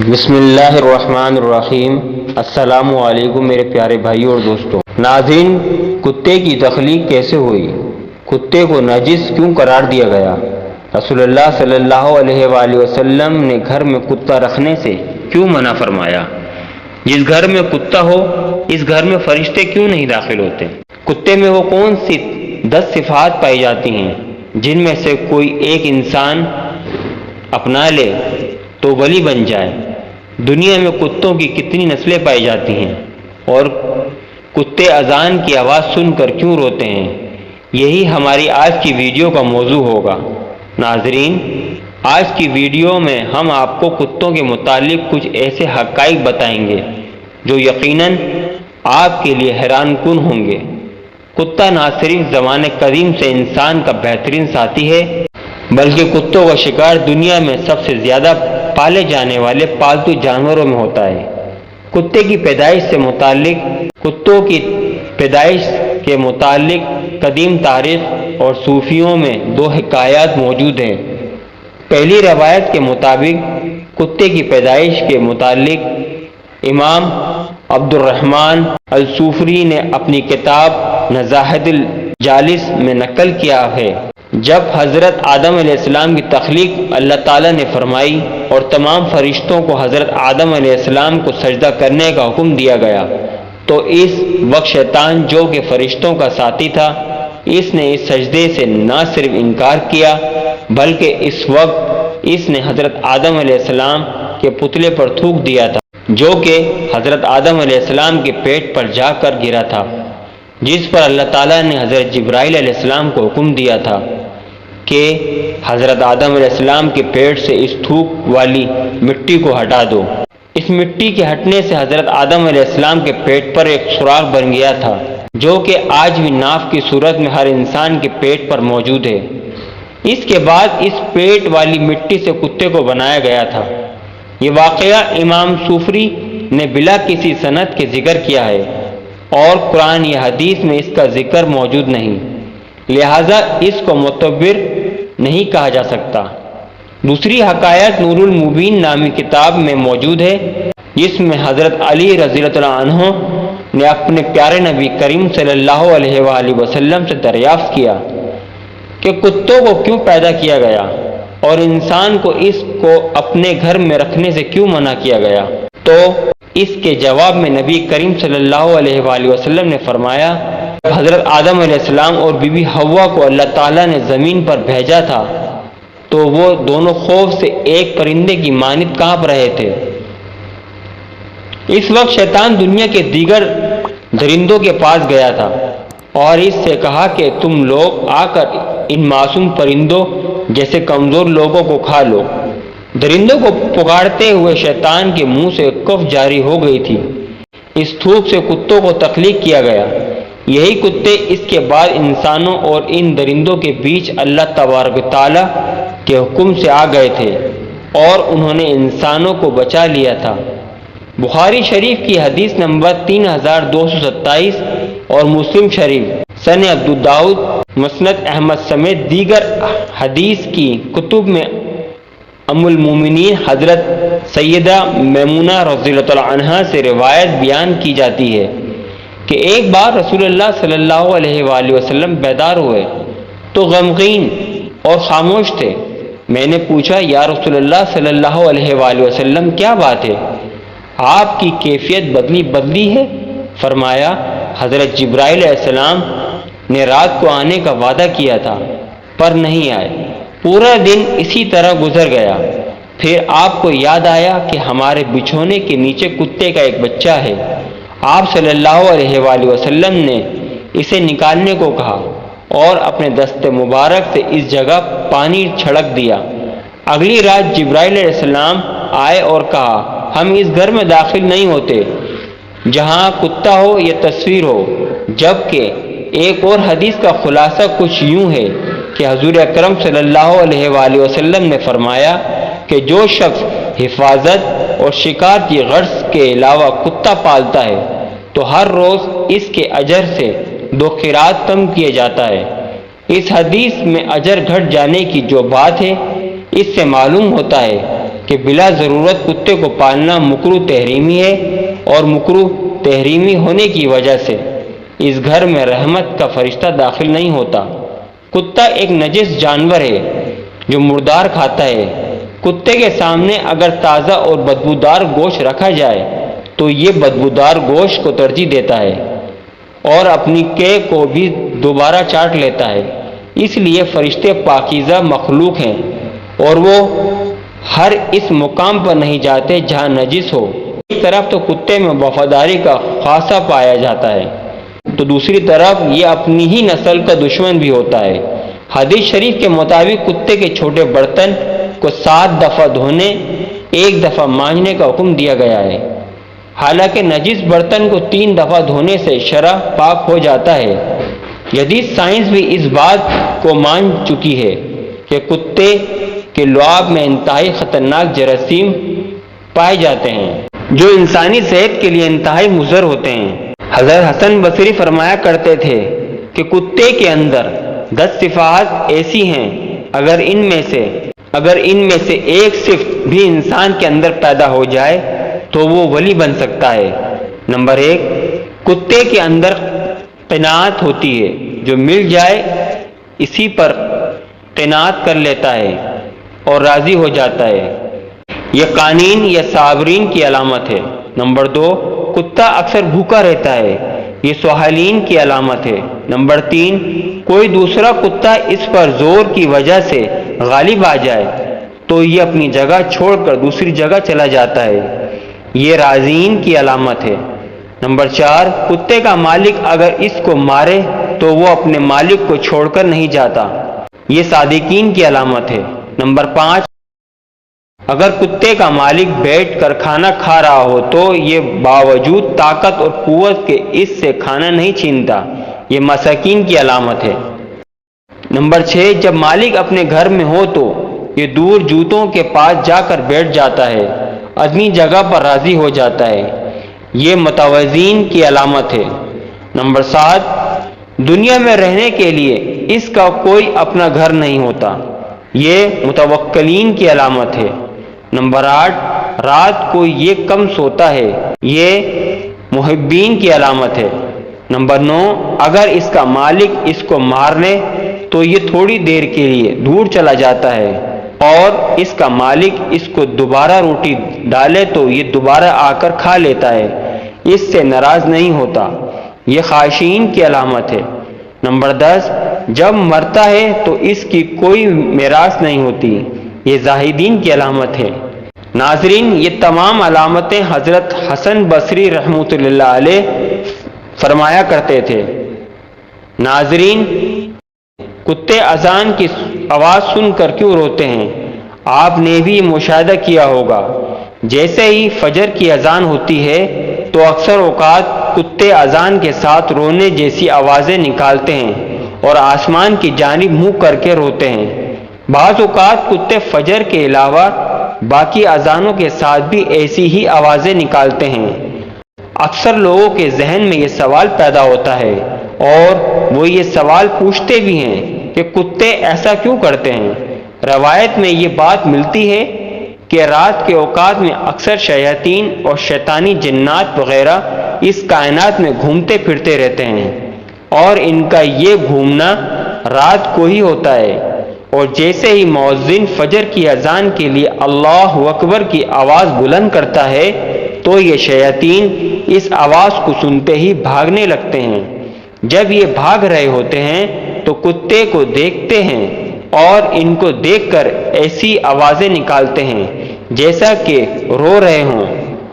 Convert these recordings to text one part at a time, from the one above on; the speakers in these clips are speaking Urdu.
بسم اللہ الرحمن الرحیم۔ السلام علیکم میرے پیارے بھائیوں اور دوستوں۔ ناظرین، کتے کی تخلیق کیسے ہوئی؟ کتے کو نجس کیوں قرار دیا گیا؟ رسول اللہ صلی اللہ علیہ وآلہ وسلم نے گھر میں کتا رکھنے سے کیوں منع فرمایا؟ جس گھر میں کتا ہو اس گھر میں فرشتے کیوں نہیں داخل ہوتے؟ کتے میں وہ کون سی 10 صفات پائی جاتی ہیں جن میں سے کوئی ایک انسان اپنا لے تو ولی بن جائے؟ دنیا میں کتوں کی کتنی نسلیں پائی جاتی ہیں اور کتے اذان کی آواز سن کر کیوں روتے ہیں؟ یہی ہماری آج کی ویڈیو کا موضوع ہوگا۔ ناظرین، آج کی ویڈیو میں ہم آپ کو کتوں کے متعلق کچھ ایسے حقائق بتائیں گے جو یقیناً آپ کے لیے حیران کن ہوں گے۔ کتا نہ صرف زمانے قدیم سے انسان کا بہترین ساتھی ہے بلکہ کتوں کا شکار دنیا میں سب سے زیادہ پالے جانے والے پالتو جانوروں میں ہوتا ہے۔ کتے کی پیدائش سے متعلق کتوں کی پیدائش کے متعلق قدیم تاریخ اور صوفیوں میں 2 حکایات موجود ہیں۔ پہلی روایت کے مطابق کتے کی پیدائش کے متعلق امام عبد الرحمن الصوفری نے اپنی کتاب نزاہت الجالس میں نقل کیا ہے۔ جب حضرت آدم علیہ السلام کی تخلیق اللہ تعالیٰ نے فرمائی اور تمام فرشتوں کو حضرت آدم علیہ السلام کو سجدہ کرنے کا حکم دیا گیا تو اس وقت شیطان جو کہ فرشتوں کا ساتھی تھا اس نے اس سجدے سے نہ صرف انکار کیا بلکہ اس وقت اس نے حضرت آدم علیہ السلام کے پتلے پر تھوک دیا تھا جو کہ حضرت آدم علیہ السلام کے پیٹ پر جا کر گرا تھا، جس پر اللہ تعالیٰ نے حضرت جبرائیل علیہ السلام کو حکم دیا تھا کہ حضرت آدم علیہ السلام کے پیٹ سے اس تھوک والی مٹی کو ہٹا دو۔ اس مٹی کے ہٹنے سے حضرت آدم علیہ السلام کے پیٹ پر ایک سوراخ بن گیا تھا جو کہ آج بھی ناف کی صورت میں ہر انسان کے پیٹ پر موجود ہے۔ اس کے بعد اس پیٹ والی مٹی سے کتے کو بنایا گیا تھا۔ یہ واقعہ امام صوفری نے بلا کسی سند کے ذکر کیا ہے اور قرآن یا حدیث میں اس کا ذکر موجود نہیں، لہذا اس کو معتبر نہیں کہا جا سکتا۔ دوسری حکایت نور المبین نامی کتاب میں موجود ہے جس میں حضرت علی رضی اللہ عنہ نے اپنے پیارے نبی کریم صلی اللہ علیہ وآلہ وسلم سے دریافت کیا کہ کتوں کو کیوں پیدا کیا گیا اور انسان کو اس کو اپنے گھر میں رکھنے سے کیوں منع کیا گیا؟ تو اس کے جواب میں نبی کریم صلی اللہ علیہ وآلہ وسلم نے فرمایا، حضرت آدم علیہ السلام اور بی بی حوا کو اللہ تعالیٰ نے زمین پر بھیجا تھا تو وہ دونوں خوف سے ایک پرندے کی مانند کانپ رہے تھے۔ اس وقت شیطان دنیا کے دیگر درندوں کے پاس گیا تھا اور اس سے کہا کہ تم لوگ آ کر ان معصوم پرندوں جیسے کمزور لوگوں کو کھا لو۔ درندوں کو پکارتے ہوئے شیطان کے منہ سے کف جاری ہو گئی تھی۔ اس تھوک سے کتوں کو تخلیق کیا گیا۔ یہی کتے اس کے بعد انسانوں اور ان درندوں کے بیچ اللہ تبارک و تعالیٰ کے حکم سے آ گئے تھے اور انہوں نے انسانوں کو بچا لیا تھا۔ بخاری شریف کی حدیث نمبر 3227 اور مسلم شریف، سنن ابو داؤد، مسند احمد سمیت دیگر حدیث کی کتب میں ام المومنین حضرت سیدہ میمونہ رضی اللہ عنہا سے روایت بیان کی جاتی ہے کہ ایک بار رسول اللہ صلی اللہ علیہ وآلہ وسلم بیدار ہوئے تو غمگین اور خاموش تھے۔ میں نے پوچھا، یا رسول اللہ صلی اللہ علیہ وآلہ وسلم کیا بات ہے؟ آپ کی کیفیت بدلی ہے؟ فرمایا، حضرت جبرائیل علیہ السلام نے رات کو آنے کا وعدہ کیا تھا پر نہیں آئے۔ پورا دن اسی طرح گزر گیا، پھر آپ کو یاد آیا کہ ہمارے بچھونے کے نیچے کتے کا ایک بچہ ہے۔ آپ صلی اللہ علیہ وآلہ وسلم نے اسے نکالنے کو کہا اور اپنے دست مبارک سے اس جگہ پانی چھڑک دیا۔ اگلی رات جبرائیل علیہ السلام آئے اور کہا، ہم اس گھر میں داخل نہیں ہوتے جہاں کتا ہو یا تصویر ہو۔ جبکہ ایک اور حدیث کا خلاصہ کچھ یوں ہے کہ حضور اکرم صلی اللہ علیہ وآلہ وسلم نے فرمایا کہ جو شخص حفاظت اور شکار کی غرض کے علاوہ کتا پالتا ہے تو ہر روز اس کے اجر سے 2 قرات کم کیا جاتا ہے۔ اس حدیث میں اجر گھٹ جانے کی جو بات ہے اس سے معلوم ہوتا ہے کہ کہ بلا ضرورت کتے کو پالنا مکروہ تحریمی ہے، اور مکروہ تحریمی ہونے کی وجہ سے اس گھر میں رحمت کا فرشتہ داخل نہیں ہوتا۔ کتا ایک نجس جانور ہے جو مردار کھاتا ہے۔ کتے کے سامنے اگر تازہ اور بدبودار گوشت رکھا جائے تو یہ بدبودار گوشت کو ترجیح دیتا ہے اور اپنی کیک کو بھی دوبارہ چاٹ لیتا ہے۔ اس لیے فرشتے پاکیزہ مخلوق ہیں اور وہ ہر اس مقام پر نہیں جاتے جہاں نجس ہو۔ ایک طرف تو کتے میں وفاداری کا خاصہ پایا جاتا ہے تو دوسری طرف یہ اپنی ہی نسل کا دشمن بھی ہوتا ہے۔ حدیث شریف کے مطابق کتے کے چھوٹے برتن کو 7 دفعہ دھونے، 1 دفعہ مانجنے کا حکم دیا گیا ہے۔ حالانکہ نجس برتن کو 3 دفعہ دھونے سے شرع پاک ہو جاتا ہے۔ جدید سائنس بھی اس بات کو مان چکی ہے کہ کتے کے لعاب میں انتہائی خطرناک جراثیم پائے جاتے ہیں جو انسانی صحت کے لیے انتہائی مضر ہوتے ہیں۔ حضرت حسن بصری فرمایا کرتے تھے کہ کتے کے اندر 10 صفات ایسی ہیں، اگر ان میں سے ایک صفت بھی انسان کے اندر پیدا ہو جائے تو وہ ولی بن سکتا ہے۔ نمبر 1، کتے کے اندر قناعت ہوتی ہے، جو مل جائے اسی پر قناعت کر لیتا ہے اور راضی ہو جاتا ہے۔ یہ قانین یا صابرین کی علامت ہے۔ نمبر 2، کتا اکثر بھوکا رہتا ہے، یہ سوحالین کی علامت ہے۔ نمبر 3، کوئی دوسرا کتا اس پر زور کی وجہ سے غالب آ جائے تو یہ اپنی جگہ چھوڑ کر دوسری جگہ چلا جاتا ہے، یہ راضین کی علامت ہے۔ نمبر 4، کتے کا مالک اگر اس کو مارے تو وہ اپنے مالک کو چھوڑ کر نہیں جاتا، یہ صادقین کی علامت ہے۔ نمبر 5، اگر کتے کا مالک بیٹھ کر کھانا کھا رہا ہو تو یہ باوجود طاقت اور قوت کے اس سے کھانا نہیں چھینتا، یہ مساکین کی علامت ہے۔ نمبر 6، جب مالک اپنے گھر میں ہو تو یہ دور جوتوں کے پاس جا کر بیٹھ جاتا ہے، اپنی جگہ پر راضی ہو جاتا ہے، یہ متوازین کی علامت ہے۔ نمبر 7، دنیا میں رہنے کے لیے اس کا کوئی اپنا گھر نہیں ہوتا، یہ متوکلین کی علامت ہے۔ نمبر 8، رات کو یہ کم سوتا ہے، یہ محبین کی علامت ہے۔ نمبر 9، اگر اس کا مالک اس کو مار لے تو یہ تھوڑی دیر کے لیے دور چلا جاتا ہے، اور اس کا مالک اس کو دوبارہ روٹی ڈالے تو یہ دوبارہ آ کر کھا لیتا ہے، اس سے ناراض نہیں ہوتا، یہ خاشعین کی علامت ہے۔ نمبر 10، جب مرتا ہے تو اس کی کوئی میراث نہیں ہوتی، یہ زاہدین کی علامت ہے۔ ناظرین، یہ تمام علامتیں حضرت حسن بصری رحمۃ اللہ علیہ فرمایا کرتے تھے۔ ناظرین، کتے اذان کی آواز سن کر کیوں روتے ہیں؟ آپ نے بھی مشاہدہ کیا ہوگا، جیسے ہی فجر کی اذان ہوتی ہے تو اکثر اوقات کتے اذان کے ساتھ رونے جیسی آوازیں نکالتے ہیں اور آسمان کی جانب منہ کر کے روتے ہیں۔ بعض اوقات کتے فجر کے علاوہ باقی اذانوں کے ساتھ بھی ایسی ہی آوازیں نکالتے ہیں۔ اکثر لوگوں کے ذہن میں یہ سوال پیدا ہوتا ہے اور وہ یہ سوال پوچھتے بھی ہیں کہ کتے ایسا کیوں کرتے ہیں؟ روایت میں یہ بات ملتی ہے کہ رات کے اوقات میں اکثر شیاطین اور شیطانی جنات وغیرہ اس کائنات میں گھومتے پھرتے رہتے ہیں، اور ان کا یہ گھومنا رات کو ہی ہوتا ہے، اور جیسے ہی مؤذن فجر کی اذان کے لیے اللہ اکبر کی آواز بلند کرتا ہے تو یہ شیاطین اس آواز کو سنتے ہی بھاگنے لگتے ہیں۔ جب یہ بھاگ رہے ہوتے ہیں تو کتے کو دیکھتے ہیں اور ان کو دیکھ کر ایسی آوازیں نکالتے ہیں جیسا کہ رو رہے ہوں،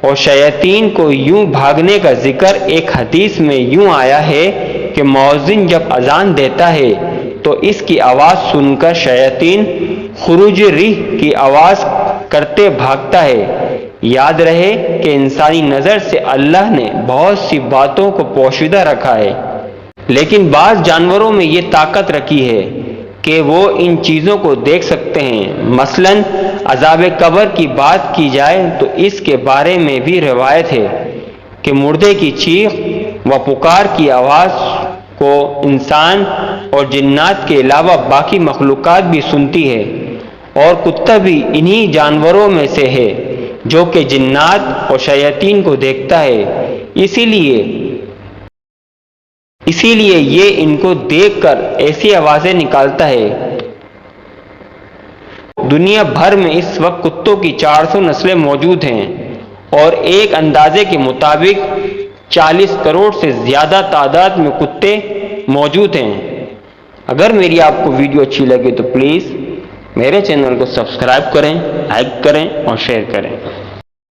اور شیاطین کو یوں بھاگنے کا ذکر ایک حدیث میں یوں آیا ہے کہ مؤذن جب اذان دیتا ہے تو اس کی آواز سن کر شیاطین خروج ریح کی آواز کرتے بھاگتا ہے۔ یاد رہے کہ انسانی نظر سے اللہ نے بہت سی باتوں کو پوشیدہ رکھا ہے، لیکن بعض جانوروں میں یہ طاقت رکھی ہے کہ وہ ان چیزوں کو دیکھ سکتے ہیں۔ مثلاً عذاب قبر کی بات کی جائے تو اس کے بارے میں بھی روایت ہے کہ مردے کی چیخ و پکار کی آواز کو انسان اور جنات کے علاوہ باقی مخلوقات بھی سنتی ہے، اور کتا بھی انہی جانوروں میں سے ہے جو کہ جنات اور شیاطین کو دیکھتا ہے، اسی لیے یہ ان کو دیکھ کر ایسی آوازیں نکالتا ہے۔ دنیا بھر میں اس وقت کتوں کی 400 نسلیں موجود ہیں اور ایک اندازے کے مطابق 40 کروڑ سے زیادہ تعداد میں کتے موجود ہیں۔ اگر میری آپ کو ویڈیو اچھی لگے تو پلیز میرے چینل کو سبسکرائب کریں، لائک کریں اور شیئر کریں۔